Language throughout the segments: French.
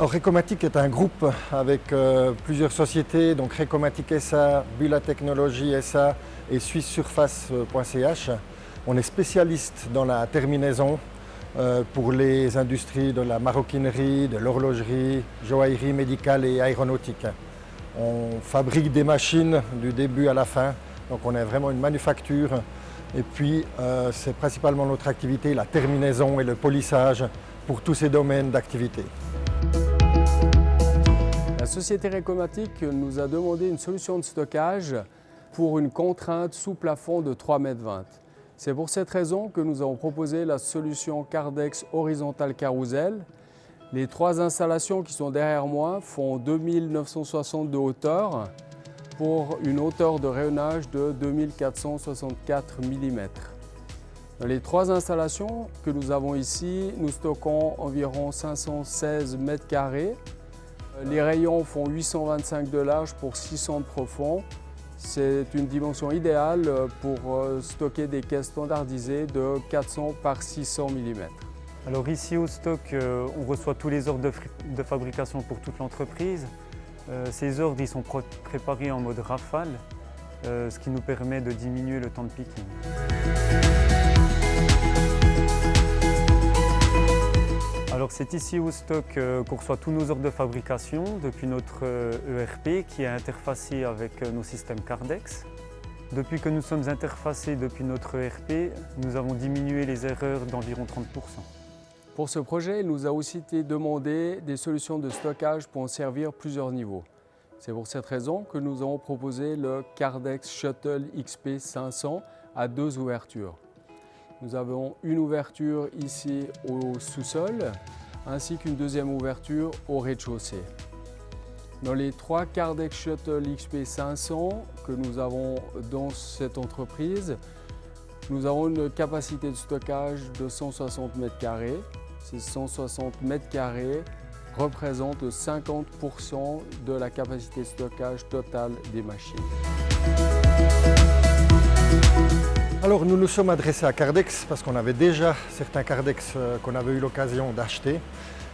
Alors, Recomatic est un groupe avec plusieurs sociétés, donc Recomatic SA, Bula Technologies SA et SwissSurface.ch. On est spécialiste dans la terminaison pour les industries de la maroquinerie, de l'horlogerie, joaillerie médicale et aéronautique. On fabrique des machines du début à la fin, donc on est vraiment une manufacture. Et puis c'est principalement notre activité, la terminaison et le polissage pour tous ces domaines d'activité. La société Recomatic nous a demandé une solution de stockage pour une contrainte sous plafond de 3,20 m. C'est pour cette raison que nous avons proposé la solution Kardex Horizontal Carousel. Les 3 installations qui sont derrière moi font 2960 de hauteur pour une hauteur de rayonnage de 2464 mm. Dans les 3 installations que nous avons ici, nous stockons environ 516 m². Les rayons font 825 de large pour 600 de profond. C'est une dimension idéale pour stocker des caisses standardisées de 400 par 600 mm. Alors ici au stock, on reçoit tous les ordres de fabrication pour toute l'entreprise. Ces ordres ils sont préparés en mode rafale, ce qui nous permet de diminuer le temps de picking. Alors c'est ici au stock qu'on reçoit tous nos ordres de fabrication depuis notre ERP qui est interfacé avec nos systèmes Kardex. Depuis que nous sommes interfacés depuis notre ERP, nous avons diminué les erreurs d'environ 30%. Pour ce projet, il nous a aussi été demandé des solutions de stockage pour en servir plusieurs niveaux. C'est pour cette raison que nous avons proposé le Kardex Shuttle XP 500 à 2 ouvertures. Nous avons une ouverture ici au sous-sol, ainsi qu'une deuxième ouverture au rez-de-chaussée. Dans les 3 Kardex Shuttle XP 500 que nous avons dans cette entreprise, nous avons une capacité de stockage de 160 m². Ces 160 m² représentent 50% de la capacité de stockage totale des machines. Alors nous nous sommes adressés à Kardex parce qu'on avait déjà certains Kardex qu'on avait eu l'occasion d'acheter.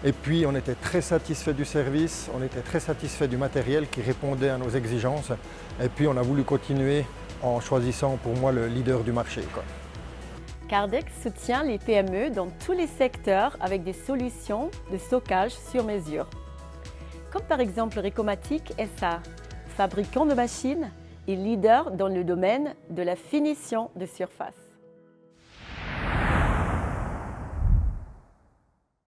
Et puis on était très satisfait du service, on était très satisfait du matériel qui répondait à nos exigences. Et puis on a voulu continuer en choisissant pour moi le leader du marché. Kardex soutient les PME dans tous les secteurs avec des solutions de stockage sur mesure. Comme par exemple Recomatic SA, fabricant de machines et leader dans le domaine de la finition de surface.